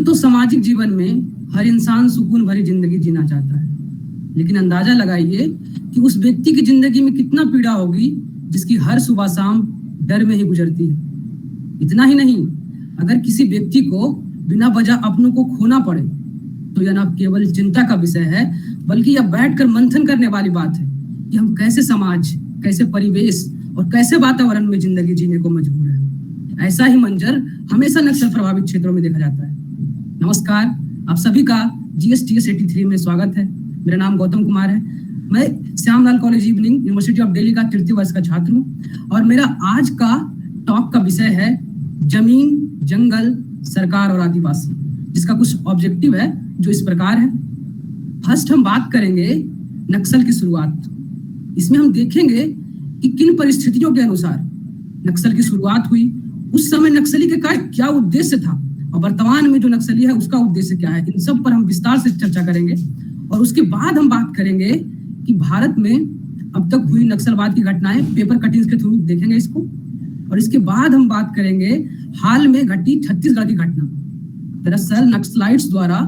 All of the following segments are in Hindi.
तो सामाजिक जीवन में हर इंसान सुकून भरी जिंदगी जीना चाहता है, लेकिन अंदाजा लगाइए कि उस व्यक्ति की जिंदगी में कितना पीड़ा होगी जिसकी हर सुबह शाम डर में ही गुजरती है। इतना ही नहीं, अगर किसी व्यक्ति को बिना वजह अपनों को खोना पड़े तो यह न केवल चिंता का विषय है, बल्कि यह बैठकर मंथन करने वाली बात है कि हम कैसे समाज, कैसे परिवेश और कैसे वातावरण में जिंदगी जीने को मजबूर है। ऐसा ही मंजर हमेशा नक्सल प्रभावित क्षेत्रों में देखा जाता है। नमस्कार, आप सभी का GSTS 83 में स्वागत है। मेरा नाम गौतम कुमार है। मैं Shyamlal college evening university of Delhi का तृतीय वर्ष का छात्र हूँ और मेरा आज का टॉक का विषय है जमीन, जंगल, सरकार और आदिवासी, जिसका कुछ ऑब्जेक्टिव है जो इस प्रकार है। फर्स्ट हम बात करेंगे नक्सल की शुरुआत। इसमें हम देखेंगे कि किन परिस्थितियों के अनुसार नक्सल की शुरुआत हुई, उस समय नक्सली के क्या उद्देश्य था और वर्तमान में जो नक्सली है उसका उद्देश्य क्या है। इन सब पर हम विस्तार से चर्चा करेंगे और उसके बाद हम बात करेंगे कि भारत में अब तक हुई नक्सलवाद की घटनाएं पेपर कटिंग्स के थ्रू देखेंगे इसको, और इसके बाद हम बात करेंगे हाल में घटी छत्तीसगढ़ की घटना। दरअसल नक्सलाइट्स द्वारा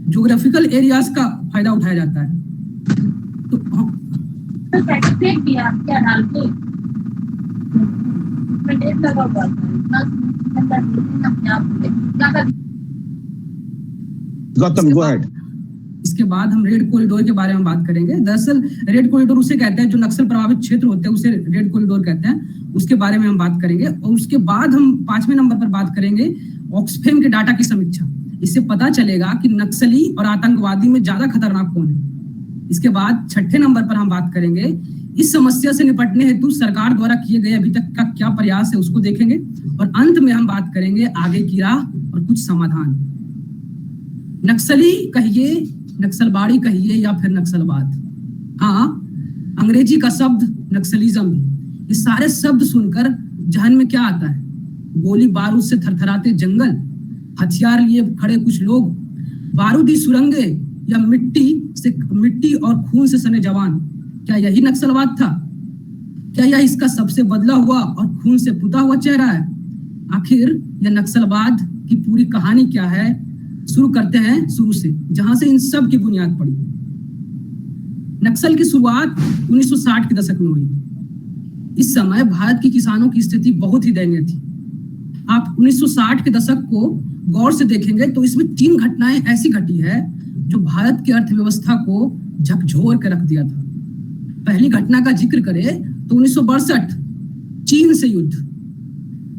ज्योग्राफिकल एरियाज का फायदा उठाया जाता है। तो गौतम, गो अहेड। इसके बाद हम रेड कॉरिडोर के बारे में बात करेंगे। दरअसल रेड कॉरिडोर उसे कहते हैं जो नक्सल प्रभावित क्षेत्र होते हैं, उसे रेड कॉरिडोर कहते हैं। उसके बारे में हम बात करेंगे और उसके बाद हम 5वें नंबर पर बात करेंगे ऑक्सफैम के डाटा की समीक्षा। इससे पता चलेगा कि नक्सली और आतंकवादी में ज्यादा खतरनाक कौन है। इसके बाद 6ठे नंबर पर हम बात करेंगे इस समस्या से निपटने हेतु सरकार द्वारा किए गए अभी तक का क्या प्रयास है, उसको देखेंगे और अंत में हम बात करेंगे आगे की राह और कुछ समाधान। नक्सली कहिए, नक्सलबाड़ी कहिए या फिर नक्सलवाद, हाँ, अंग्रेजी का शब्द नक्सलिज्म। ये सारे शब्द सुनकर जहन में क्या आता है? गोली बारूद से थरथराते जंगल, हथियार लिए खड़े कुछ लोग, बारूदी सुरंगे या मिट्टी और खून से सने जवान। क्या यही नक्सलवाद था? क्या यह इसका सबसे बदला हुआ और खून से पुता हुआ चेहरा है? आखिर यह नक्सलवाद की पूरी कहानी क्या है? शुरू करते हैं शुरू से, जहां से इन सब की बुनियाद पड़ी। नक्सल की शुरुआत 1960 के दशक में हुई। इस समय भारत की किसानों की स्थिति बहुत ही दयनीय थी। आप 1960 के दशक को गौर से देखेंगे तो इसमें 3 घटनाएं ऐसी घटी है जो भारत की अर्थव्यवस्था को झकझोर कर रख दिया था। पहली घटना का जिक्र करें तो 1962 चीन से युद्ध,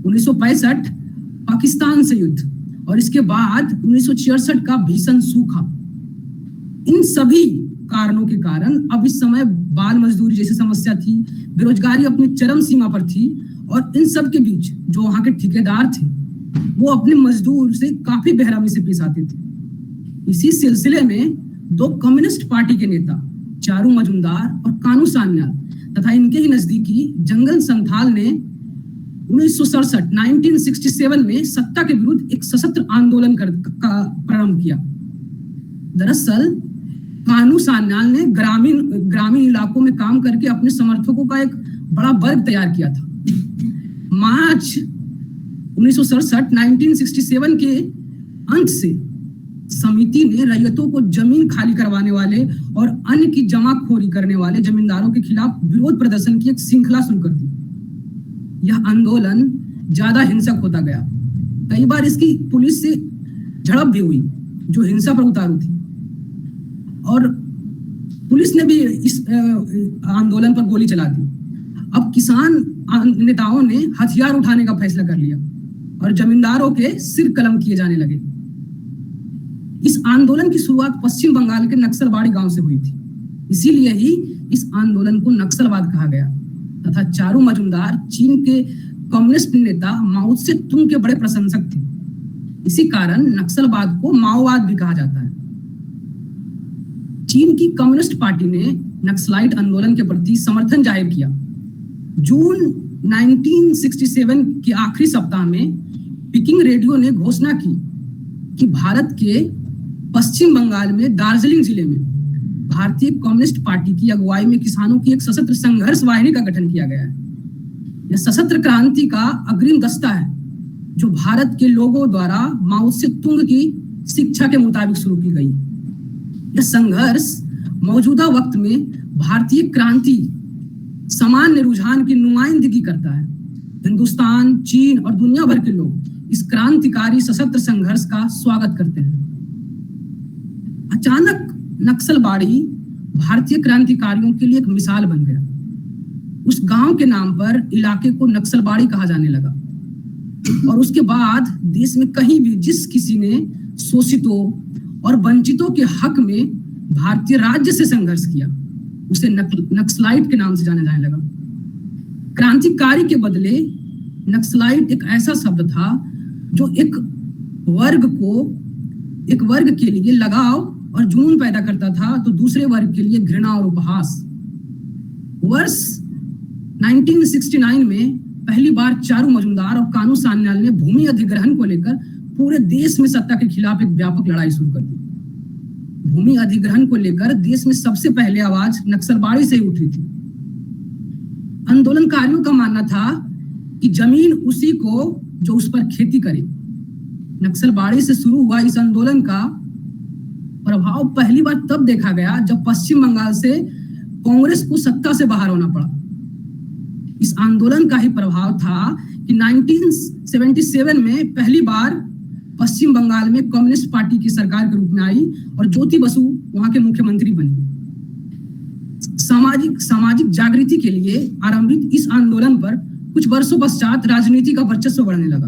1965 पाकिस्तान से युद्ध और इसके बाद 1966 का भीषण सूखा। इन सभी कारणों के कारण अब इस समय बाल मजदूरी जैसी समस्या थी, बेरोजगारी अपनी चरम सीमा पर थी और इन सब के बीच जो वहां के ठेकेदार थे वो अपने मजदूर से काफी बेरहमी से पेश आते थे। इसी सिलसिले में 2 कम्युनिस्ट पार्टी के नेता चारू मजुमदार और कानू सान्याल तथा इनके ही नजदीकी जंगल संथाल ने 1967 में सत्ता के विरुद्ध एक सशस्त्र आंदोलन का प्रारंभ किया। दरअसल कानू सान्याल ने ग्रामीण इलाकों में काम करके अपने समर्थकों का एक बड़ा वर्ग तैयार किया था। मार्च 1967 के अंत से समिति ने रैयतों को जमीन खाली करवाने वाले और अन्य की जमाखोरी करने वाले जमींदारों के खिलाफ विरोध प्रदर्शन की एक श्रृंखला शुरू कर दी। यह आंदोलन ज्यादा हिंसक होता गया। कई बार इसकी पुलिस से झड़प भी हुई जो हिंसा पर उतारू थी और पुलिस ने भी इस आंदोलन पर गोली चला दी। अब किसान नेताओं ने हथियार उठाने का फैसला कर लिया और जमींदारों के सिर कलम किए जाने लगे। इस आंदोलन की शुरुआत पश्चिम बंगाल के नक्सलबाड़ी गांव से हुई थी, इसीलिए ही इस आंदोलन को नक्सलवाद कहा गया तथा चारू मजुमदार चीन के कम्युनिस्ट नेता माओ से तुंग के बड़े प्रशंसक थे। इसी कारण नक्सलवाद को माओवाद भी कहा जाता है। चीन की कम्युनिस्ट पार्टी ने नक्सलाइट आंदोलन के प्रति समर्थन जाहिर किया। जून 1967 के आखिरी सप्ताह में पीकिंग रेडियो ने घोषणा की कि भारत के पश्चिम बंगाल में दार्जिलिंग जिले में भारतीय कम्युनिस्ट पार्टी की अगुवाई में किसानों की एक सशस्त्र संघर्ष वाहिनी का गठन किया गया है। यह सशस्त्र क्रांति का अग्रिम दस्ता है जो भारत के लोगों द्वारा माओ से तुंग की शिक्षा के मुताबिक शुरू की गई। यह संघर्ष मौजूदा वक्त में भारतीय क्रांति सामान्य रुझान की नुमाइंदगी करता है। हिंदुस्तान, चीन और दुनिया भर के लोग इस क्रांतिकारी सशस्त्र संघर्ष का स्वागत करते हैं। अचानक नक्सलबाड़ी भारतीय क्रांतिकारियों के लिए एक मिसाल बन गया। उस गांव के नाम पर इलाके को नक्सलबाड़ी कहा जाने लगा और उसके बाद देश में कहीं भी जिस किसी ने शोषितों और वंचितों के हक में भारतीय राज्य से संघर्ष किया उसे नक्सलाइट के नाम से जाना जाने लगा। क्रांतिकारी के बदले नक्सलाइट एक ऐसा शब्द था जो एक वर्ग के लिए लगाव और जुनून पैदा करता था, तो दूसरे वर्ग के लिए घृणा और उपहास। वर्ष 1969 में पहली बार चारू मजूमदार और कानू सान्याल ने भूमि अधिग्रहण को लेकर पूरे देश में सत्ता के खिलाफ एक व्यापक लड़ाई शुरू कर दी। भूमि अधिग्रहण को लेकर देश में सबसे पहले आवाज नक्सलबाड़ी से ही उठी थी। आंदोलनकारियों का मानना था कि जमीन उसी को जो उस पर खेती करे। नक्सलबाड़ी से शुरू हुआ इस आंदोलन का प्रभाव पहली बार तब देखा गया जब पश्चिम बंगाल से कांग्रेस को सत्ता से बाहर होना पड़ा। इस आंदोलन का ही प्रभाव था कि 1977 में पहली बार पश्चिम बंगाल में कम्युनिस्ट पार्टी की सरकार के रूप में आई और ज्योति बसु वहां के मुख्यमंत्री बनी। सामाजिक जागृति के लिए आरंभित इस आंदोलन पर कुछ वर्षों पश्चात राजनीति का वर्चस्व बढ़ने लगा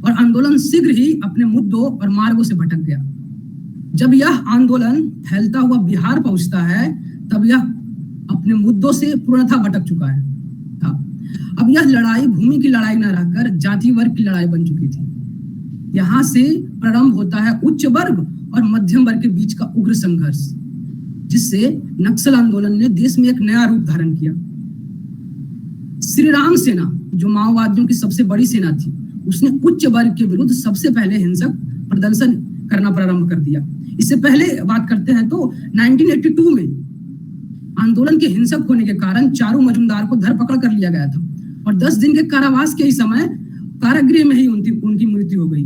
और आंदोलन शीघ्र ही अपने मुद्दों और मार्गों से भटक गया। जब यह आंदोलन फैलता हुआ बिहार पहुंचता है तब यह अपने मुद्दों से पूर्णतः भटक चुका है। अब यह लड़ाई भूमि की लड़ाई न रहकर जाति वर्ग की लड़ाई बन चुकी थी। यहाँ से प्रारंभ होता है उच्च वर्ग और मध्यम वर्ग के बीच का उग्र संघर्ष, जिससे नक्सल आंदोलन ने देश में एक नया रूप धारण किया। श्री राम सेना, जो माओवादियों की सबसे बड़ी सेना थी, उसने उच्च वर्ग के विरुद्ध सबसे पहले हिंसक प्रदर्शन करना प्रारंभ कर दिया। इससे पहले बात करते हैं तो 1982 में आंदोलन के हिंसक होने के कारण चारू मजूमदार को धरपकड़ कर लिया गया था और 10 दिन के कारावास के ही समय कारागृह में ही उनकी मृत्यु हो गई।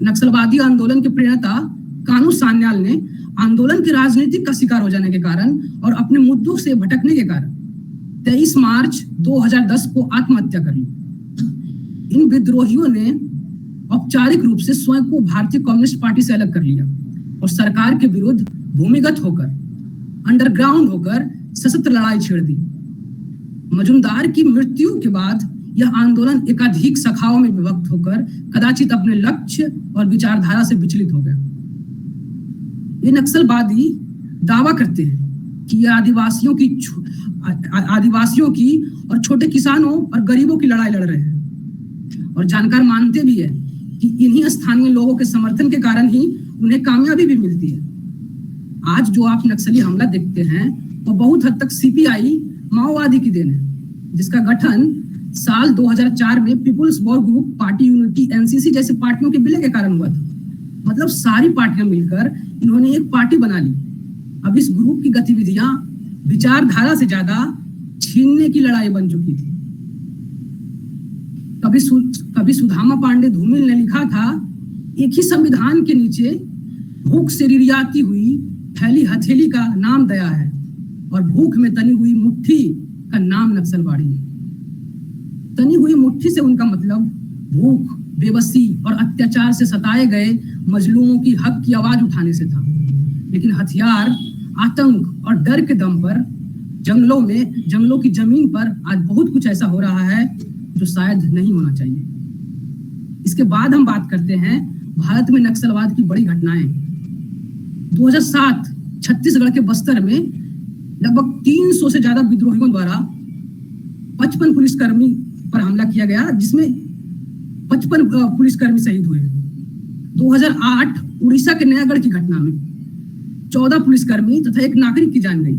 नक्सलवादी आंदोलन के प्रेरणा कानू सान्याल ने आंदोलन के राजनीतिक का शिकार हो जाने के कारण और अपने मुद्दों से भटकने के कारण 23 मार्च 2010 को आत्महत्या कर ली। इन विद्रोहियों ने औपचारिक रूप से स्वयं को भारतीय कम्युनिस्ट पार्टी से अलग कर लिया और सरकार के विरुद्ध भूमिगत होकर, अंडरग्राउंड होकर सशस्त्र लड़ाई छेड़ दी। मजूमदार की मृत्यु के बाद यह आंदोलन एकाधिक शाखाओं में विभक्त होकर कदाचित अपने लक्ष्य और विचारधारा से विचलित हो गया। ये नक्सलवादी दावा करते हैं कि यह आदिवासियों की और छोटे किसानों और गरीबों की लड़ाई लड़ रहे हैं और जानकार मानते भी है कि इन्हीं स्थानीय लोगों के समर्थन के कारण ही उन्हें कामयाबी भी मिलती है। आज जो आप नक्सली हमला देखते हैं वो बहुत हद तक सीपीआई माओवादी की देन है, जिसका गठन साल 2004 में people's war group, party unity, NCC जैसे पार्टियों के विलय के कारण हुआ था। मतलब सारी पार्टियां मिलकर इन्होंने एक पार्टी बना ली। अब इस ग्रुप की गतिविधियां विचारधारा से ज्यादा छीनने की लड़ाई बन चुकी थी। कभी सुदामा पांडे धूमिल ने लिखा था, एक ही संविधान के नीचे भूख से रिरियाती हुई फैली हथेली का नाम दया है और भूख में तनी हुई मुट्ठी का नाम नक्सलवाड़ी है। तनी हुई मुट्ठी से उनका मतलब भूख, बेबसी और अत्याचार से सताए गए मजलूमों की हक की आवाज उठाने से था। लेकिन हथियार, आतंक और डर के दम पर जंगलों की जमीन पर आज बहुत कुछ ऐसा हो रहा है जो शायद नहीं होना चाहिए। इसके बाद हम बात करते हैं भारत में नक्सलवाद की बड़ी घटनाएं। 2007 छत्तीसगढ़ के बस्तर में लगभग 300 से ज्यादा विद्रोहियों द्वारा 55 पुलिसकर्मी पर हमला किया गया, जिसमें 55 पुलिसकर्मी शहीद हुए। 2008 उड़ीसा के नयागढ़ की घटना में 14 पुलिसकर्मी तथा एक नागरिक की जान गई।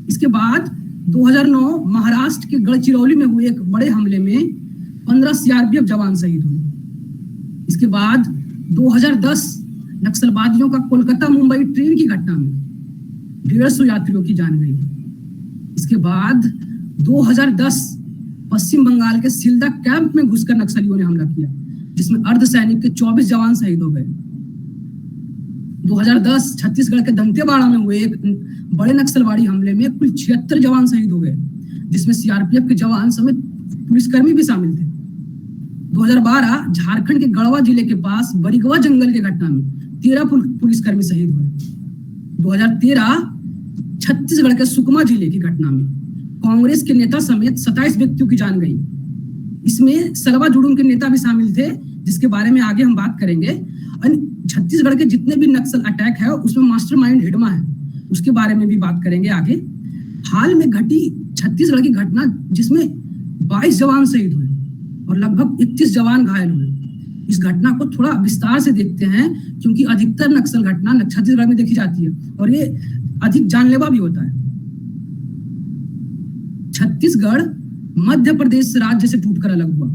इसके बाद 2009 महाराष्ट्र के गढ़चिरौली में हुए एक बड़े हमले में 15 सीआरपीएफ जवान शहीद हुए। इसके बाद 2010 नक्सलवादियों का कोलकाता मुंबई ट्रेन की घटना में 150 यात्रियों की जान गई। इसके बाद 2010 पश्चिम बंगाल के सिल्दा कैंप में घुसकर नक्सलियों ने हमला किया, जिसमें अर्धसैनिक के 24 जवान शहीद हो गए। 2010 छत्तीसगढ़ के दंतेवाड़ा में हुए एक बड़े नक्सलवाड़ी हमले में कुल 76 जवान शहीद हो गए, जिसमें सीआरपीएफ के जवान समेत पुलिसकर्मी भी शामिल थे। 2012 झारखंड के गढ़वा जिले के पास बरिगवा जंगल की घटना में 13 पुलिसकर्मी शहीद हुए। 2013 छत्तीसगढ़ के सुकमा जिले की घटना में कांग्रेस के नेता समेत 27 व्यक्तियों की जान गई। इसमें सलवा जुड़ूम के नेता भी शामिल थे, जिसके बारे में आगे हम बात करेंगे। छत्तीसगढ़ के जितने भी नक्सल अटैक है उसमें मास्टरमाइंड हिडमा है, उसके बारे में भी बात करेंगे आगे। हाल में घटी छत्तीसगढ़ की घटना जिसमें 22 जवान शहीद हुए और लगभग 31 जवान घायल हुए। इस घटना को थोड़ा विस्तार से देखते हैं, क्योंकि अधिकतर नक्सल घटना छत्तीसगढ़ में देखी जाती है और ये अधिक जानलेवा भी होता है। छत्तीसगढ़ मध्य प्रदेश राज्य से टूटकर अलग हुआ।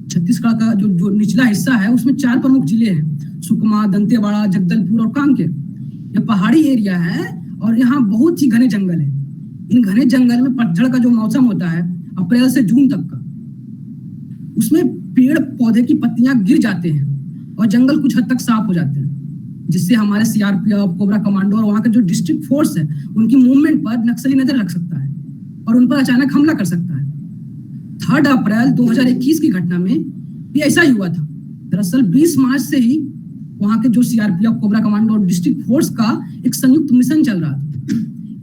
छत्तीसगढ़ का जो निचला हिस्सा है उसमें 4 प्रमुख जिले हैं, सुकमा, दंतेवाड़ा, जगदलपुर और कांकेर। यह पहाड़ी एरिया है और यहाँ बहुत ही घने जंगल है। इन घने जंगल में पतझड़ का जो मौसम होता है अप्रैल से जून तक का, उसमें पेड़ पौधे की पत्तियां गिर जाते हैं और जंगल कुछ हद तक साफ हो जाते हैं, जिससे हमारे सीआरपीएफ, कोबरा कमांडो और वहां का जो डिस्ट्रिक्ट फोर्स है उनकी मूवमेंट पर नक्सली नजर रख सकता है और उन पर अचानक हमला कर सकता है। 3 अप्रैल 2021 की घटना में भी ऐसा ही हुआ था। दरअसल 20 मार्च से ही वहां के जो सीआरपीएफ, कोबरा कमांडो और डिस्ट्रिक्ट फोर्स का एक संयुक्त मिशन चल रहा था।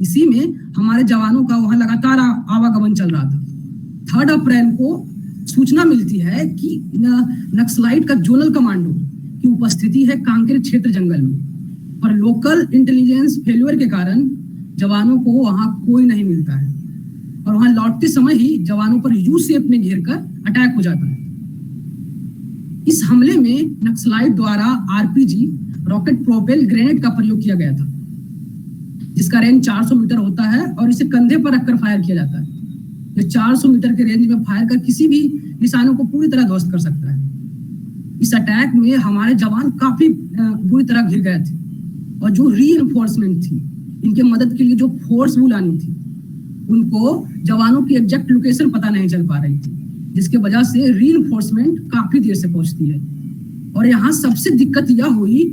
इसी में हमारे जवानों का वहां लगातार आवागमन चल रहा था। 3 अप्रैल को सूचना मिलती है कि नक्सलाइट का जोनल कमांडो की उपस्थिति है कांकेर क्षेत्र जंगल में, पर लोकल इंटेलिजेंस फेल्यूर के कारण जवानों को वहां कोई नहीं मिलता है और वहां लौटते समय ही जवानों पर यू शेप में घेर कर अटैक हो जाता है। इस हमले में नक्सलाइट द्वारा आरपीजी, रॉकेट प्रोपेल ग्रेनेड का प्रयोग किया गया था, जिसका रेंज 400 मीटर होता है और इसे कंधे पर रखकर फायर किया जाता है। ये 400 मीटर के रेंज में फायर कर किसी भी निशानों को पूरी तरह ध्वस्त कर सकता है। इस अटैक में हमारे जवान काफी बुरी तरह घिर गए थे और जो रीइंफोर्समेंट थी, इनके मदद के लिए जो फोर्स बुलानी थी, उनको जवानों की एग्जैक्ट लोकेशन पता नहीं चल पा रही थी, जिसके वजह से रीइंफोर्समेंट काफी देर से पहुंचती है। और यहाँ सबसे दिक्कत यह हुई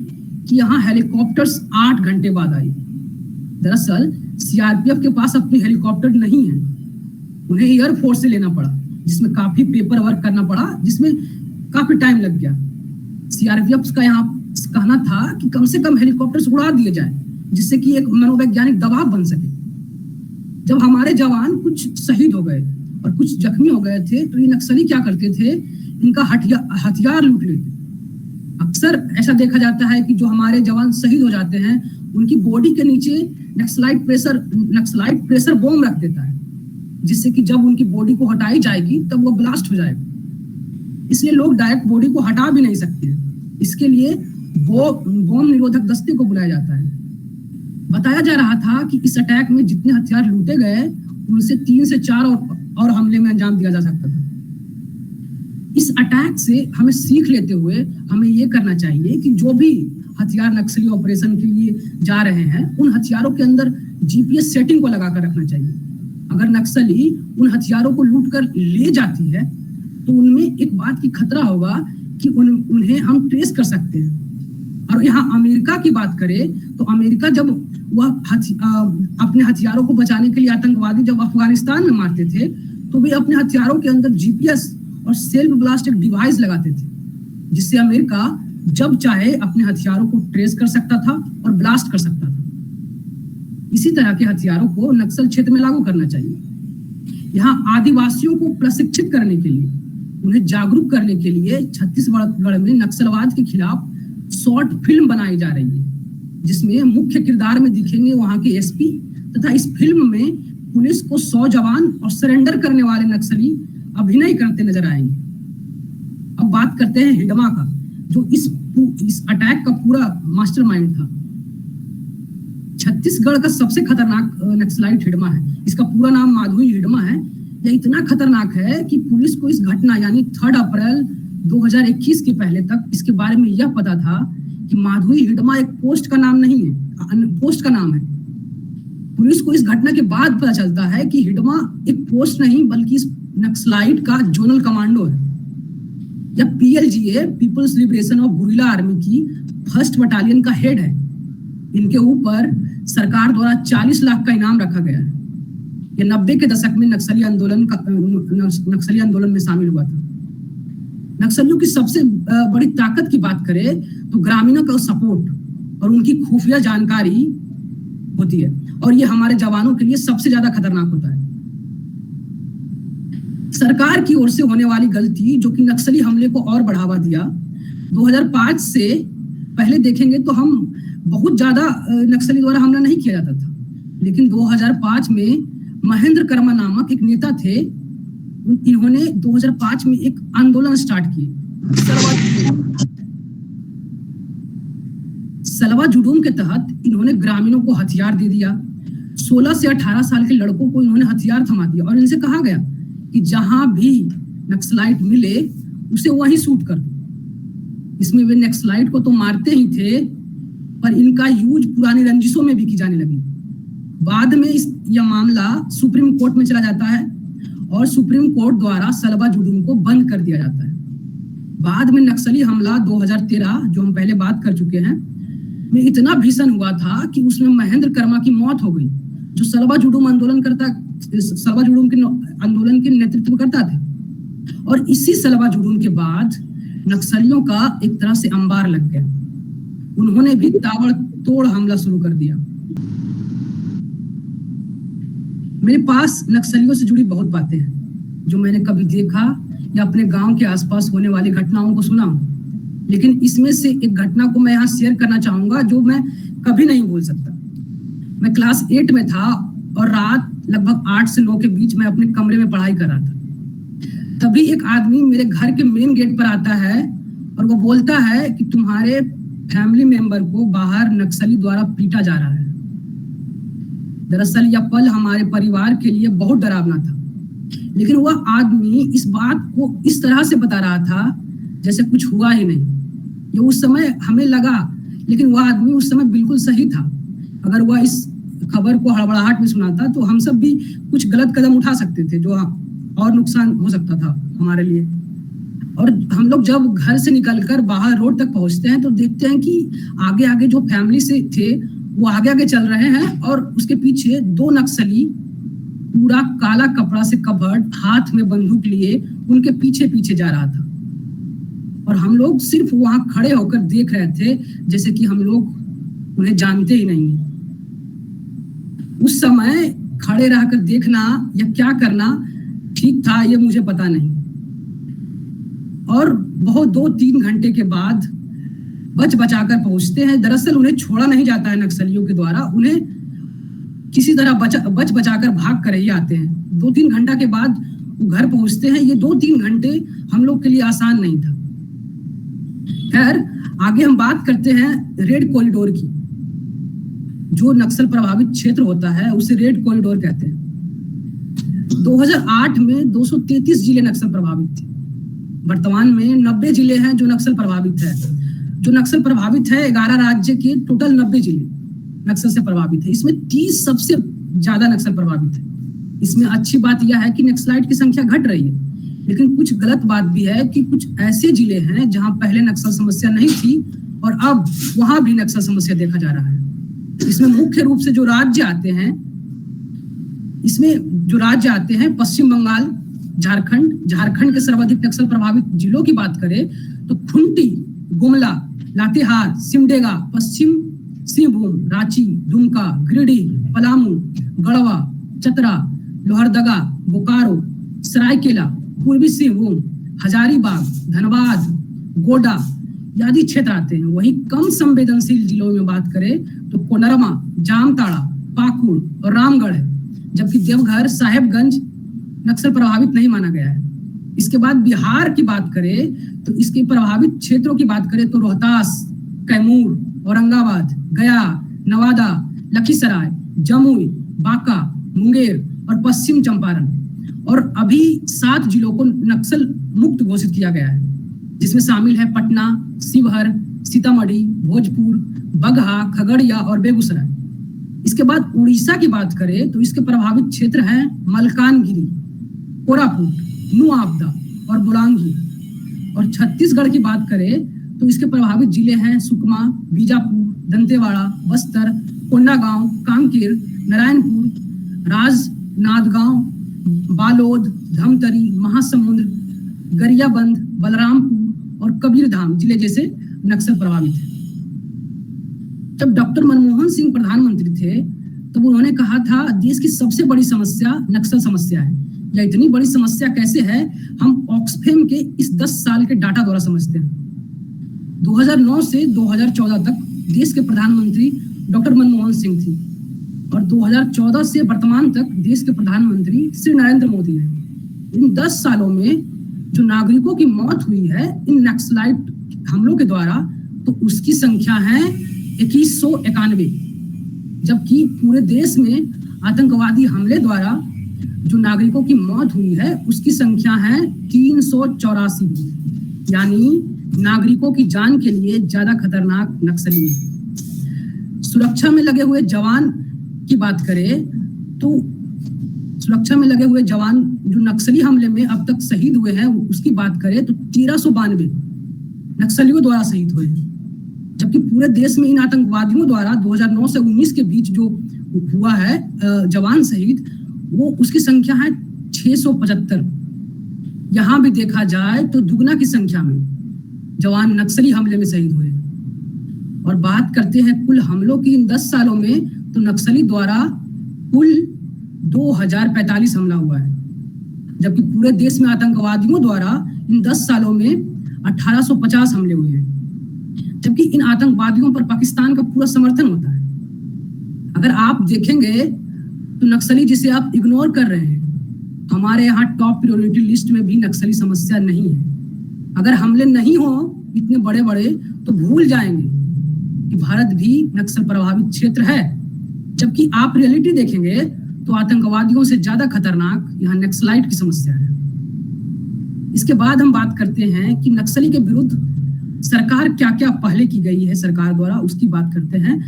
कि यहाँ हेलीकॉप्टर्स 8 घंटे बाद आई। दरअसल सीआरपीएफ के पास अपनी हेलीकॉप्टर नहीं है, उन्हें एयरफोर्स से लेना पड़ा, जिसमें काफी पेपर वर्क करना पड़ा, जिसमें काफी टाइम लग गया। सीआरपीएफ का यहाँ कहना था कि कम से कम हेलीकॉप्टर्स उड़ा दिए जाए, जिससे कि एक मनोवैज्ञानिक दबाव बन सके। जब हमारे जवान कुछ शहीद हो गए और कुछ जख्मी हो गए थे, तो ये नक्सली क्या करते थे, इनका हथियार लूट लेते। अक्सर ऐसा देखा जाता है कि जो हमारे जवान शहीद हो जाते हैं, उनकी बॉडी के नीचे नक्सलाइट प्रेशर बॉम्ब रख देता है, जिससे कि जब उनकी बॉडी को हटाई जाएगी तब वो ब्लास्ट हो जाएगा। इसलिए लोग डायरेक्ट बॉडी को हटा भी नहीं सकते हैं। इसके लिए बॉम्ब निरोधक दस्ते को बुलाया जाता है। बताया जा रहा था कि इस अटैक में जितने हथियार लूटे गए, उनसे 3 से 4 और हमले में अंजाम दिया जा सकता था। इस अटैक से हमें सीख लेते हुए हमें ये करना चाहिए कि जो भी हथियार नक्सली ऑपरेशन के लिए जा रहे हैं, उन हथियारों के अंदर जीपीएस सेटिंग को लगाकर रखना चाहिए। अगर नक्सली उन हथियारों को लूट कर ले जाती है, तो उनमें एक बात की खतरा होगा कि उन्हें हम ट्रेस कर सकते हैं। और यहाँ अमेरिका की बात करें तो अमेरिका जब वह अपने हथियारों को बचाने के लिए आतंकवादी जब अफगानिस्तान में मारते थे, तो वे अपने हथियारों के अंदर जीपीएस और सेल्फ ब्लास्टिक डिवाइस लगाते थे, जिससे अमेरिका जब चाहे अपने हथियारों को ट्रेस कर सकता था और ब्लास्ट कर सकता था। इसी तरह के हथियारों को नक्सल क्षेत्र में लागू करना चाहिए। यहाँ आदिवासियों को प्रशिक्षित करने के लिए, उन्हें जागरूक करने के लिए छत्तीसगढ़ में नक्सलवाद के खिलाफ शॉर्ट फिल्म बनाई जा रही है, जिसमें मुख्य किरदार में दिखेंगे वहां के एसपी, तथा इस फिल्म में पुलिस को 100 जवान और सरेंडर करने वाले नक्सली अभिनय करते नजर आएंगे। अब बात करते हैं हिडमा का, जो इस अटैक का पूरा मास्टरमाइंड था। छत्तीसगढ़ का सबसे खतरनाक नक्सलाइट हिडमा है। इसका पूरा नाम माधोई हिडमा है। यह इतना खतरनाक है कि पुलिस को इस घटना यानी 3 अप्रैल 2021 के पहले तक इसके बारे में यह पता था कि माधोई हिडमा एक पोस्ट का नाम नहीं है, पोस्ट का नाम है। पुलिस को इस घटना के बाद पता चलता है कि हिडमा एक पोस्ट नहीं बल्कि इस नक्सलाइट का जोनल कमांडो है, या PLGA people's liberation of guerrilla army की 1st बटालियन का हेड है। इनके ऊपर सरकार द्वारा 40 लाख का इनाम रखा गया है। ये 90 के दशक में नक्सली आंदोलन में शामिल हुआ था। नक्सलियों की सबसे बड़ी ताकत की बात करें तो ग्रामीणों का सपोर्ट और उनकी खुफिया जानकारी होती है, और ये हमारे जवानों के लिए सबसे ज्यादा खतरनाक होता है। सरकार की ओर से होने वाली गलती जो कि नक्सली हमले को और बढ़ावा दिया, 2005 से पहले देखेंगे तो हम बहुत ज्यादा नक्सली द्वारा हमला नहीं किया जाता था, लेकिन 2005 में महेंद्र कर्मा नामक एक नेता थे। इन्होंने 2005 में एक आंदोलन स्टार्ट किया सलवा जुडूम के तहत। इन्होंने ग्रामीणों को हथियार दे दिया। 16 से 18 साल के लड़कों को इन्होंने हथियार थमा दिया और इनसे कहा गया कि जहां भी नक्सलाइट मिले उसे वहीं शूट कर दो। इसमें वे नक्सलाइट को तो मारते ही थे, पर इनका यूज पुरानी रंजिशों में भी की जाने लगी। बाद में यह मामला सुप्रीम कोर्ट में चला जाता है और सुप्रीम कोर्ट द्वारा सलवा जुडूम को बंद कर दिया जाता है। बाद में नक्सली हमला 2013 जो हम पहले बात कर चुके हैं में इतना भीषण हुआ था कि उसमें महेंद्र कर्मा की मौत हो गई, जो सलवा जुडूम आंदोलन के नेतृत्व करता था। और इसी सलवा जुडूम के बाद नक्सलियों का एक तरह से अंबार लग गया। उन्होंने भी ताबड़तोड़ हमला शुरू कर दिया। मेरे पास नक्सलियों से जुड़ी बहुत बातें हैं जो मैंने कभी देखा या अपने गांव के आसपास होने वाली घटनाओं को सुना, लेकिन इसमें से एक घटना को मैं यहाँ शेयर करना चाहूंगा जो मैं कभी नहीं भूल सकता। मैं क्लास 8 में था और रात लगभग 8 से 9 के बीच मैं अपने कमरे में पढ़ाई कर रहा था। तभी एक आदमी मेरे घर के मेन गेट पर आता है और वो बोलता है कि तुम्हारे फैमिली मेंबर को बाहर नक्सली द्वारा पीटा जा रहा है। दरअसल यह पल हमारे परिवार के लिए बहुत डरावना था, लेकिन वह आदमी इस बात को इस तरह से बता रहा था जैसे कुछ हुआ ही नहीं। ये उस समय हमें लगा, लेकिन वह आदमी उस समय बिल्कुल सही था। अगर वह इस खबर को हड़बड़ाहट में सुनाता तो हम सब भी कुछ गलत कदम उठा सकते थे, जो और नुकसान हो सकता था हमारे लिए। और हम लोग जब घर से निकलकर बाहर रोड तक पहुंचते हैं तो देखते हैं कि आगे आगे जो फैमिली से थे वो आगे आगे चल रहे हैं और उसके पीछे 2 नक्सली पूरा काला कपड़ा से कवर्ड, हाथ में बंदूक लिए उनके पीछे पीछे जा रहा था। और हम लोग सिर्फ वहां खड़े होकर देख रहे थे जैसे कि हम लोग उन्हें जानते ही नहीं। उस समय खड़े रहकर देखना या क्या करना ठीक था ये मुझे पता नहीं। और बहुत 2-3 घंटे के बाद बच बचाकर पहुंचते हैं। दरअसल उन्हें छोड़ा नहीं जाता है नक्सलियों के द्वारा, उन्हें किसी तरह बच बचाकर भाग कर ही आते हैं। 2-3 घंटा के बाद वो घर पहुंचते हैं। ये 2-3 घंटे हम लोग के लिए आसान नहीं था। खैर, आगे हम बात करते हैं रेड कॉरिडोर की। जो नक्सल प्रभावित क्षेत्र होता है उसे रेड कॉरिडोर कहते हैं। 2008 में 233 जिले नक्सल प्रभावित थे। वर्तमान में 90 जिले हैं जो नक्सल प्रभावित है। जो नक्सल प्रभावित है 11 राज्य के टोटल 90 जिले नक्सल से प्रभावित है। इसमें 30 सबसे ज्यादा नक्सल प्रभावित है। इसमें अच्छी बात यह है कि नक्सलाइट की संख्या घट रही है, लेकिन कुछ गलत बात भी है कि कुछ ऐसे जिले हैं जहां पहले नक्सल समस्या नहीं थी और अब वहां भी नक्सल समस्या देखा जा रहा है। इसमें मुख्य रूप से जो राज्य आते हैं पश्चिम बंगाल, झारखंड के सर्वाधिक नक्सल प्रभावित जिलों की बात करें तो खुंटी, गुमला, लातेहार, सिमडेगा, पश्चिम सिंहभूम, रांची, दुमका, गिरिडीह, पलामू, गढ़वा, चतरा, लोहरदगा, बोकारो, सरायकेला, पूर्वी सिंहभूम, हजारीबाग, धनबाद, गोड्डा आदि क्षेत्र आते हैं। वहीं कम संवेदनशील जिलों में बात करें तो कोनरमा, जामताड़ा, पाकुड़ और रामगढ़ है, जबकि देवघर, साहेबगंज नक्सल प्रभावित नहीं माना गया है। इसके बाद बिहार की बात करें तो इसके प्रभावित क्षेत्रों की बात करें तो रोहतास, कैमूर, औरंगाबाद, गया, नवादा, लखीसराय, जमुई, बांका, मुंगेर और पश्चिम चंपारण। और अभी 7 जिलों को नक्सल मुक्त घोषित किया गया है, जिसमें शामिल है पटना, शिवहर, सीतामढ़ी, भोजपुर, बगहा, खगड़िया और बेगूसराय। इसके बाद उड़ीसा की बात करें तो इसके प्रभावित क्षेत्र हैं मलकानगिरी, कोरापुट, नुआबदा और बुलांगी। और छत्तीसगढ़ की बात करें तो इसके प्रभावित जिले हैं सुकमा, बीजापुर, दंतेवाड़ा, बस्तर, कोंडागांव, कांकेर, नारायणपुर, राजनांदगांव, बालोद, धमतरी, महासमुंद, गरियाबंद, बलरामपुर और कबीरधाम जिले जैसे नक्सल प्रभावित हैं। जब डॉक्टर मनमोहन सिंह प्रधानमंत्री थे तब उन्होंने कहा था देश की सबसे बड़ी समस्या नक्सल समस्या है। या इतनी बड़ी समस्या कैसे है, हम ऑक्सफैम के इस 10 साल के डाटा द्वारा समझते हैं। 2009 से 2014 तक देश के प्रधानमंत्री डॉक्टर मनमोहन सिंह थी और 2014 से वर्तमान तक देश के प्रधानमंत्री श्री नरेंद्र मोदी हैं। इन 10 सालों में जो नागरिकों की मौत हुई है इन नक्सलाइट हमलों के द्वारा, तो उसकी संख्या है 2191, जबकि पूरे देश में आतंकवादी हमले द्वारा जो नागरिकों की मौत हुई है उसकी संख्या है 384। यानी नागरिकों की जान के लिए ज्यादा खतरनाक नक्सली है। सुरक्षा में लगे हुए जवान की बात करें तो सुरक्षा में लगे हुए जवान जो नक्सली हमले में अब तक शहीद हुए हैं उसकी बात करें तो 1392 नक्सलियों द्वारा शहीद हुए हैं, जबकि पूरे देश में इन आतंकवादियों द्वारा 2009 से 19 के बीच जो हुआ है जवान शहीद, वो उसकी संख्या है 675। यहाँ भी देखा जाए तो दुगना की संख्या में जवान नक्सली हमले में शहीद हुए हैं। और बात करते हैं कुल हमलों की इन 10 सालों में, तो नक्सली द्वारा कुल 2045 हमला हुआ है, जबकि पूरे देश में आतंकवादियों द्वारा इन 10 सालों में 1850 हमले हुए हैं। जबकि इन आतंकवादियों पर पाकिस्तान का पूरा समर्थन होता है। अगर आप देखेंगे तो नक्सली जिसे आप इग्नोर कर रहे हैं, हमारे यहाँ टॉप प्रायोरिटी लिस्ट में भी नक्सली समस्या नहीं है। अगर हमले नहीं हो इतने बड़े बड़े तो भूल जाएंगे कि भारत भी नक्सल प्रभावित क्षेत्र है, जबकि आप रियलिटी देखेंगे तो आतंकवादियों से ज्यादा खतरनाक यहाँ नक्सलाइट की समस्या है। इसके बाद हम बात करते हैं कि नक्सली के विरुद्ध सरकार क्या क्या पहले की गई है सरकार द्वारा, उसकी बात करते हैं।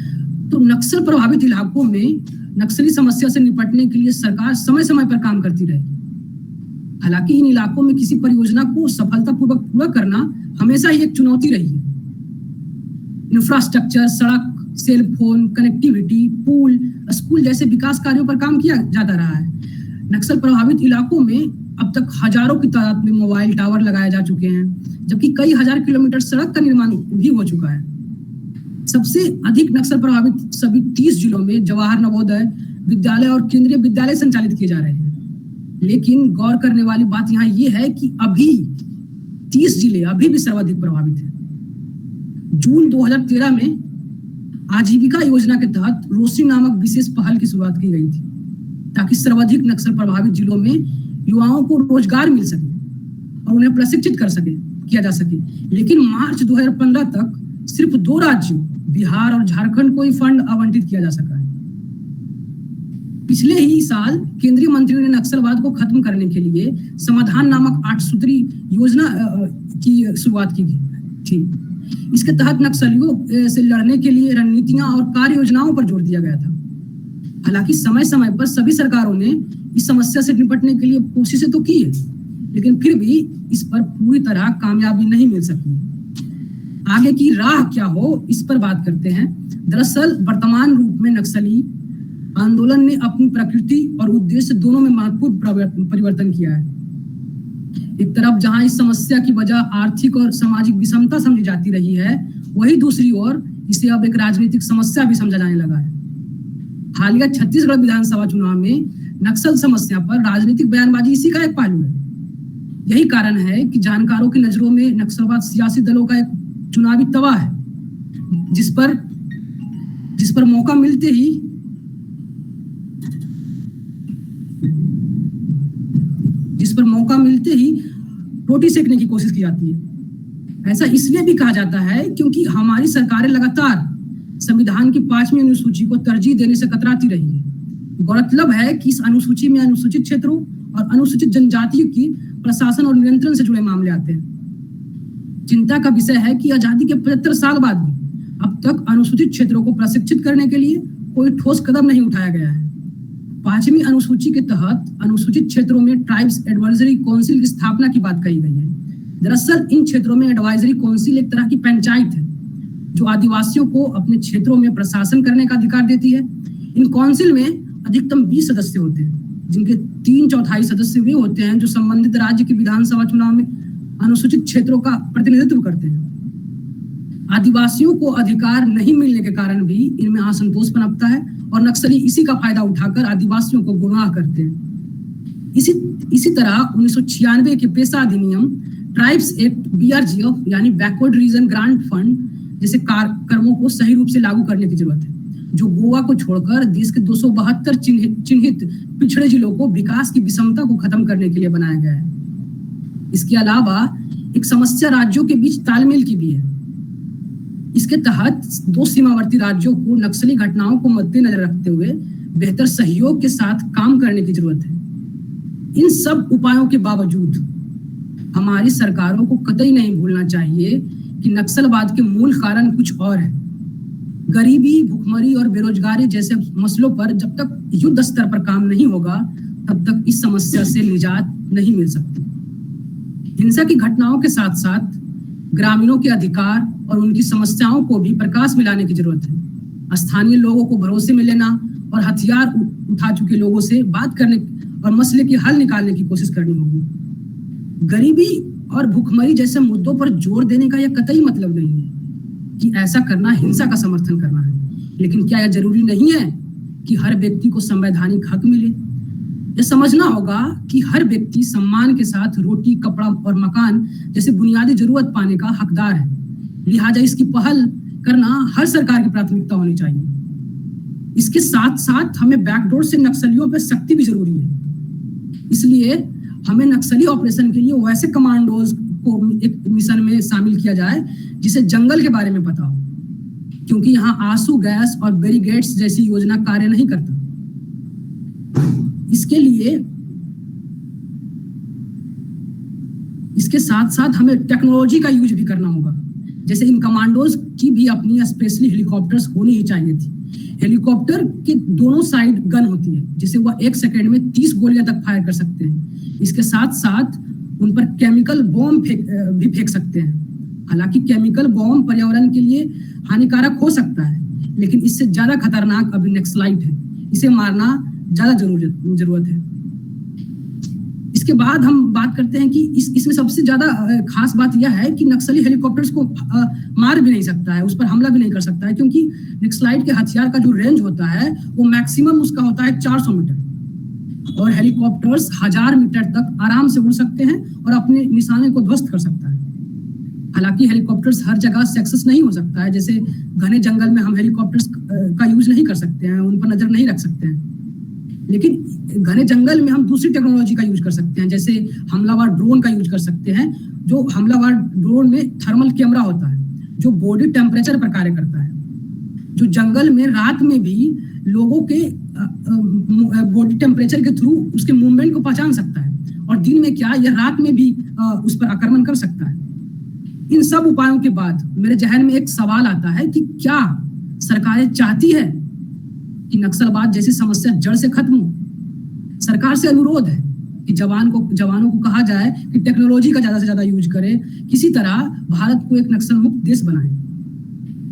तो नक्सल प्रभावित इलाकों में नक्सली समस्या से निपटने के लिए सरकार समय समय पर काम करती रहेगी। हालांकि इन इलाकों में किसी परियोजना को सफलतापूर्वक पूरा करना हमेशा ही एक चुनौती रही है। इंफ्रास्ट्रक्चर, सड़क, सेल फोन कनेक्टिविटी, पुल, स्कूल जैसे विकास कार्यों पर काम किया जाता रहा है। नक्सल प्रभावित इलाकों में अब तक हजारों की तादाद में मोबाइल टावर लगाए जा चुके हैं, जबकि कई हजार किलोमीटर सड़क का निर्माण भी हो चुका है। सबसे अधिक नक्सल प्रभावित सभी 30 जिलों में जवाहर नवोदय विद्यालय और केंद्रीय विद्यालय संचालित किए जा रहे हैं। लेकिन गौर करने वाली बात यहाँ ये है कि अभी 30 जिले अभी भी सर्वाधिक प्रभावित हैं। जून 2013 में आजीविका योजना के तहत रोशनी नामक विशेष पहल की शुरुआत की गई थी, ताकि सर्वाधिक नक्सल प्रभावित जिलों में युवाओं को रोजगार मिल सके और उन्हें प्रशिक्षित किया जा सके। लेकिन मार्च 2015 तक सिर्फ 2 राज्यों बिहार और झारखंड को ही फंड आवंटित किया जा सका है। पिछले ही साल केंद्रीय मंत्री ने नक्सलवाद को खत्म करने के लिए समाधान नामक 8 सूत्री योजना की शुरुआत की थी। इसके तहत नक्सलियों से लड़ने के लिए रणनीतियां और कार्य योजनाओं पर जोर दिया गया था। हालांकि समय समय पर सभी सरकारों ने इस समस्या से निपटने के लिए कोशिशें तो की है, लेकिन फिर भी इस पर पूरी तरह कामयाबी नहीं मिल सकी। आगे की राह क्या हो, इस पर बात करते हैं। दरअसल वर्तमान रूप में नक्सली आंदोलन ने अपनी प्रकृति और उद्देश्य दोनों में महत्वपूर्ण परिवर्तन किया है। एक तरफ जहां इस समस्या की वजह आर्थिक और सामाजिक विषमता समझी जाती रही है, वही दूसरी ओर इसे अब एक राजनीतिक समस्या भी समझा जाने लगा है। हालिया छत्तीसगढ़ विधानसभा चुनाव में नक्सल समस्या पर राजनीतिक बयानबाजी इसी का एक पहलू है। यही कारण है कि जानकारों की नजरों में नक्सलवाद सियासी दलों का एक चुनावी तवा है, जिस पर मौका मिलते ही रोटी सेकने की कोशिश की जाती है। ऐसा इसलिए भी कहा जाता है क्योंकि हमारी सरकारें लगातार संविधान की 5वीं अनुसूची को तरजीह देने से कतराती रही है। गौरतलब है कि इस अनुसूची में अनुसूचित क्षेत्रों और अनुसूचित जनजातियों की प्रशासन और नियंत्रण से जुड़े मामले आते हैं। चिंता का विषय है कि आजादी के 75 साल बाद भी अब तक अनुसूचित क्षेत्रों को प्रशिक्षित करने के लिए कोई ठोस कदम नहीं उठाया गया है। 5वीं अनुसूची के तहत अनुसूचित क्षेत्रों में ट्राइब्स एडवाइजरी काउंसिल की स्थापना की बात कही गई है। दरअसल इन क्षेत्रों में एडवाइजरी काउंसिल एक तरह की पंचायत है जो आदिवासियों को अपने क्षेत्रों में प्रशासन करने का अधिकार देती है। इन काउंसिल में अधिकतम 20 सदस्य होते हैं, जिनके 3/4 सदस्य वे होते हैं जो संबंधित राज्य की विधानसभा चुनाव में अनुसूचित क्षेत्रों का प्रतिनिधित्व करते हैं। आदिवासियों को अधिकार नहीं मिलने के कारण भी इनमें असंतोष पनपता है और नक्सली इसी का फायदा उठाकर आदिवासियों को गुमराह करते हैं। इसी तरह 1996 के पेशा अधिनियम, ट्राइब्स एक्ट, BRGF यानी बैकवर्ड रीजन ग्रांट फंड जैसे कार्यक्रमों को सही रूप से लागू करने की जरूरत है, जो गोवा को छोड़कर देश के 272 चिन्हित पिछड़े जिलों को विकास की विषमता को खत्म करने के लिए बनाया गया है। इसके अलावा एक समस्या राज्यों के बीच तालमेल की भी है। इसके तहत 2 सीमावर्ती राज्यों को नक्सली घटनाओं को मद्देनजर रखते हुए बेहतर सहयोग के साथ काम करने की जरूरत है। इन सब उपायों के बावजूद हमारी सरकारों को कतई नहीं भूलना चाहिए कि नक्सलवाद के मूल कारण कुछ और है। गरीबी, भुखमरी और बेरोजगारी जैसे मसलों पर जब तक युद्ध स्तर पर काम नहीं होगा तब तक इस समस्या से निजात नहीं मिल सकती। हिंसा की घटनाओं के साथ साथ ग्रामीणों के अधिकार और उनकी समस्याओं को भी प्रकाश में लाने की जरूरत है। स्थानीय लोगों को भरोसे में लेना और हथियार उठा चुके लोगों से बात करने और मसले की हल निकालने की कोशिश करनी होगी। गरीबी और भुखमरी जैसे मुद्दों पर जोर देने का यह कतई मतलब नहीं है कि ऐसा करना हिंसा का समर्थन करना है, लेकिन क्या यह जरूरी नहीं है कि हर व्यक्ति को संवैधानिक हक मिले? यह समझना होगा कि हर व्यक्ति सम्मान के साथ रोटी, कपड़ा और मकान जैसे बुनियादी जरूरत पाने का हकदार है। लिहाजा इसकी पहल करना हर सरकार की प्राथमिकता होनी चाहिए। इसके साथ साथ हमें बैकडोर से नक्सलियों पर सख्ती भी जरूरी है। इसलिए हमें नक्सली ऑपरेशन के लिए वैसे कमांडोज को एक मिशन में शामिल किया जाए जिसे जंगल के बारे में पता हो, क्योंकि यहाँ आंसू गैस और बैरिकेड्स जैसी योजना कार्य नहीं करता। इसके साथ साथ हमें टेक्नोलॉजी का यूज भी करना होगा। जैसे इन कमांडोज की भी अपनी स्पेशली हेलीकॉप्टर्स होनी ही चाहिए थी। हेलीकॉप्टर के दोनों साइड गन होती है जिसे वह 1 सेकंड में 30 गोलियां तक फायर कर सकते हैं। इसके साथ साथ उन पर केमिकल बॉम्ब भी फेंक सकते हैं। हालांकि केमिकल बॉम्ब पर्यावरण के लिए हानिकारक हो सकता है, लेकिन इससे ज्यादा खतरनाक अभी नक्सलाइट है। इसे मारना ज्यादा जरूरत है। इसके बाद हम बात करते हैं कि इसमें सबसे ज्यादा खास बात यह है कि नक्सली हेलीकॉप्टर्स को मार भी नहीं सकता है, उस पर हमला भी नहीं कर सकता है, क्योंकि नक्सलाइट के हथियार का जो रेंज होता है वो मैक्सिमम उसका होता है 400 मीटर और हेलीकॉप्टर्स 1000 मीटर तक आराम से उड़ सकते हैं और अपने निशाने को ध्वस्त कर सकता है। हालांकि हेलीकॉप्टर्स हर जगह सक्सेस नहीं हो सकता है। जैसे घने जंगल में हम हेलीकॉप्टर्स का यूज नहीं कर सकते हैं, उन पर नजर नहीं रख सकते हैं, लेकिन घने जंगल में हम दूसरी टेक्नोलॉजी का यूज कर सकते हैं। जैसे हमलावर ड्रोन का यूज कर सकते हैं। जो हमलावर ड्रोन में थर्मल कैमरा होता है जो बॉडी टेम्परेचर पर कार्य करता है, जो जंगल में रात में भी लोगों के बॉडी टेम्परेचर के थ्रू उसके मूवमेंट को पहचान सकता है और दिन में क्या यह रात में भी उस पर आक्रमण कर सकता है। इन सब उपायों के बाद मेरे जहन में एक सवाल आता है कि क्या सरकारें चाहती है कि नक्सलवाद जैसी समस्या जड़ से खत्म हो? सरकार से अनुरोध है कि जवानों को कहा जाए कि टेक्नोलॉजी का ज्यादा से ज्यादा यूज करें, किसी तरह भारत को एक नक्सल मुक्त देश बनाए।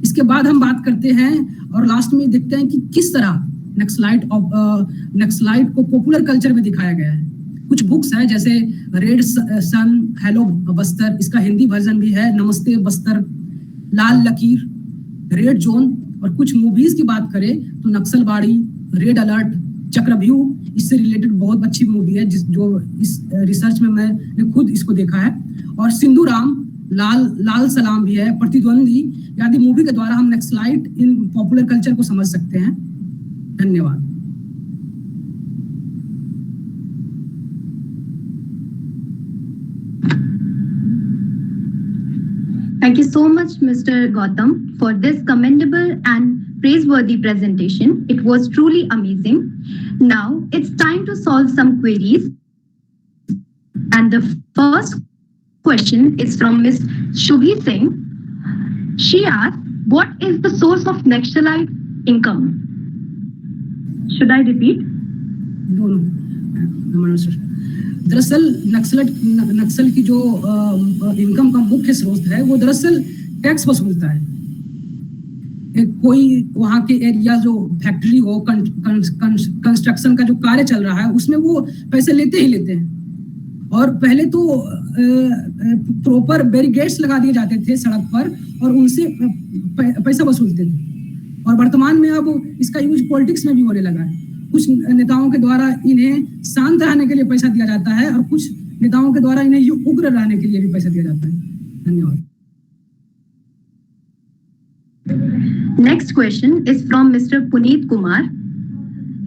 इसके बाद हम बात करते हैं और लास्ट में देखते हैं कि किस तरह नक्सलाइट को पॉपुलर कल्चर में दिखाया गया है। कुछ बुक्स है जैसे रेड सन, हेलो बस्तर, इसका हिंदी वर्जन भी है, नमस्ते बस्तर, लाल लकीर, रेड जोन, और कुछ मूवीज की बात करें तो नक्सलबाड़ी, रेड अलर्ट, चक्रव्यूह इससे रिलेटेड बहुत अच्छी मूवी है जो इस रिसर्च में मैंने खुद इसको देखा है। और सिंधु राम, लाल सलाम भी है, प्रतिद्वंदी आदि मूवी के द्वारा हम नक्सलाइट इन पॉपुलर कल्चर को समझ सकते हैं। धन्यवाद। Thank you so much, Mr. Gautam, for this commendable and praiseworthy presentation. It was truly amazing. Now it's time to solve some queries. And the first question is from Ms. Shubhi Singh. She asked, what is the source of Naxalite income? Should I repeat? दरअसल नक्सल की जो इनकम का मुख्य स्रोत है वो दरअसल टैक्स वसूलता है। कोई वहाँ के एरिया जो फैक्ट्री हो, कंस्ट्रक्शन का जो कार्य चल रहा है उसमें वो पैसे लेते ही लेते हैं। और पहले तो प्रॉपर बैरिकेड्स लगा दिए जाते थे सड़क पर और उनसे पैसा वसूलते थे। और वर्तमान में अब इसका यूज पॉलिटिक्स में भी होने लगा है। कुछ नेताओं के द्वारा इन्हें शांत रहने के लिए पैसा दिया जाता है और कुछ नेताओं के द्वारा इन्हें उग्र रहने के लिए भी पैसा दिया जाता है। धन्यवाद। Next question is from Mr. Puneet Kumar.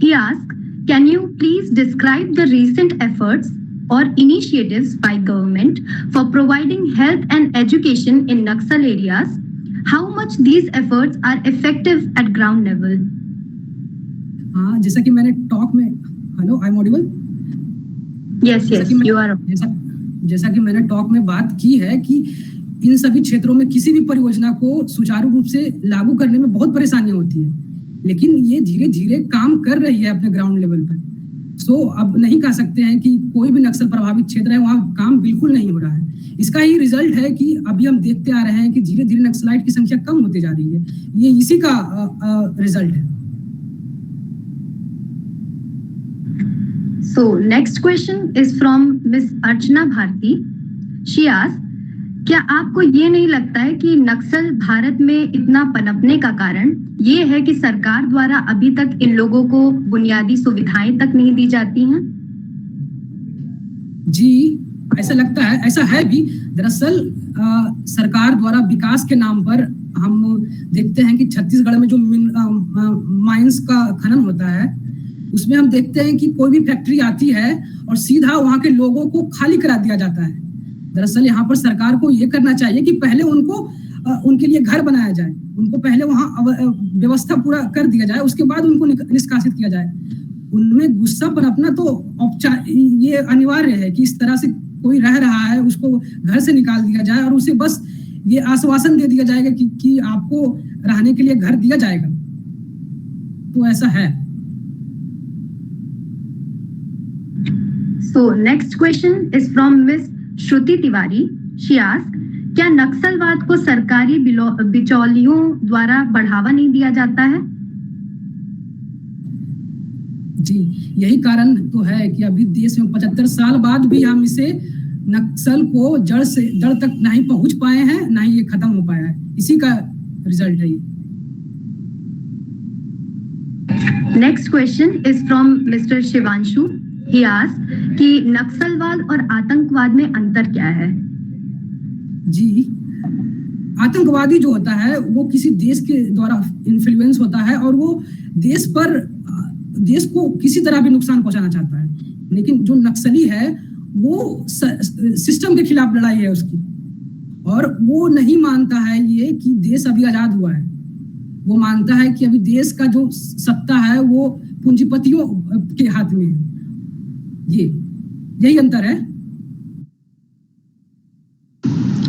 He asked, can you please describe the recent efforts or initiatives by government for providing health and education in Naxal areas? How much these efforts are effective at ground level? हाँ, जैसा कि मैंने टॉक में, hello, I am audible? Yes, you are. जैसा कि मैंने टॉक में बात की है कि इन सभी क्षेत्रों में किसी भी परियोजना को सुचारू रूप से लागू करने में बहुत परेशानियां होती है, लेकिन ये धीरे धीरे काम कर रही है अपने ग्राउंड लेवल पर। सो अब नहीं कह सकते हैं कि कोई भी नक्सल प्रभावित क्षेत्र है वहाँ काम बिल्कुल नहीं हो रहा है। इसका ही रिजल्ट है कि अभी हम देखते आ रहे हैं कि धीरे धीरे नक्सलाइट की संख्या कम होती जा रही है। ये इसी का रिजल्ट है। So next question is from Miss Archana Bharti. She asked, क्या आपको ये नहीं लगता है कि नक्सल भारत में इतना पनपने का कारण ये है कि सरकार द्वारा अभी तक इन लोगों को बुनियादी सुविधाएं तक नहीं दी जाती हैं? जी, ऐसा लगता है, ऐसा है भी। दरअसल सरकार द्वारा विकास के नाम पर हम देखते हैं कि छत्तीसगढ़ में जो माइंस का खनन होता है उसमें हम देखते हैं कि कोई भी फैक्ट्री आती है और सीधा वहां के लोगों को खाली करा दिया जाता है। दरअसल यहाँ पर सरकार को ये करना चाहिए कि पहले उनको उनके लिए घर बनाया जाए, उनको पहले वहाँ व्यवस्था पूरा कर दिया जाए, उसके बाद उनको निष्कासित किया जाए। उनमें गुस्सा पनपना तो ये अनिवार्य है कि इस तरह से कोई रह रहा है उसको घर से निकाल दिया जाए और उसे बस ये आश्वासन दे दिया जाएगा कि आपको रहने के लिए घर दिया जाएगा। तो ऐसा है। So next question is from Miss Shruti Tiwari. She asked, क्या नक्सलवाद को सरकारी बिचौलियों द्वारा बढ़ावा नहीं दिया जाता है? जी, यही कारण तो है कि अभी देश में 75 साल बाद भी हम इसे नक्सल को जड़ तक नहीं पहुंच पाए हैं, ना ही ये खत्म हो पाया है। इसी का रिजल्ट है ये। Next question is from mister Shivanshu. He asked कि नक्सलवाद और आतंकवाद में अंतर क्या है? जी, आतंकवादी जो होता है वो किसी देश के द्वारा इन्फ्लुएंस होता है और वो देश को किसी तरह भी नुकसान पहुंचाना चाहता है। लेकिन जो नक्सली है वो सिस्टम के खिलाफ लड़ाई है उसकी, और वो नहीं मानता है ये कि देश अभी आजाद हुआ है। वो मानता है कि अभी देश का जो सत्ता है वो पूंजीपतियों के हाथ में है। यही अंतर है।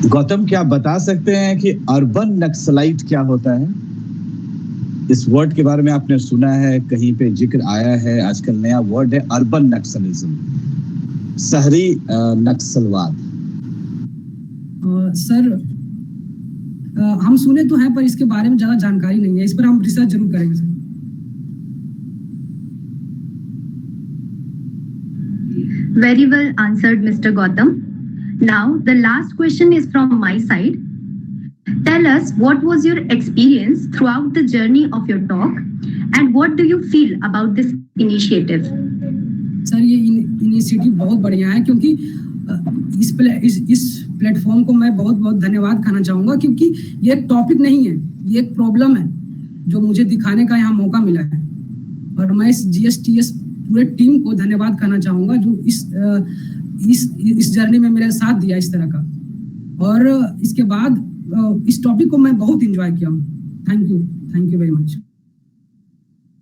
गौतम, क्या बता सकते हैं कि अर्बन नक्सलाइट क्या होता है? इस वर्ड के बारे में आपने सुना है, कहीं पे जिक्र आया है? आजकल नया वर्ड है अर्बन नक्सलिज्म, शहरी नक्सलवाद। सर, हम सुने तो हैं पर इसके बारे में ज्यादा जानकारी नहीं है। इस पर हम रिसर्च जरूर करेंगे sir. Very well answered, Mr. Gautam. Now, the last question is from my side. Tell us what was your experience throughout the journey of your talk and what do you feel about this initiative? Sir, ये इनिशिएटिव बहुत बढ़िया है, क्योंकि इस प्लेटफॉर्म को मैं बहुत बहुत धन्यवाद कहना चाहूँगा, क्योंकि ये एक टॉपिक नहीं है, ये एक प्रॉब्लम है जो मुझे दिखाने का यहाँ मौका मिला है। और मैं इस GSTS पूरे टीम को धन्यवाद कहना चाहूँगा जो इस जर्नी में मेरे साथ दिया इस तरह का। और इसके बाद इस टॉपिक को मैं बहुत एंजॉय किया हूँ। Thank you very much.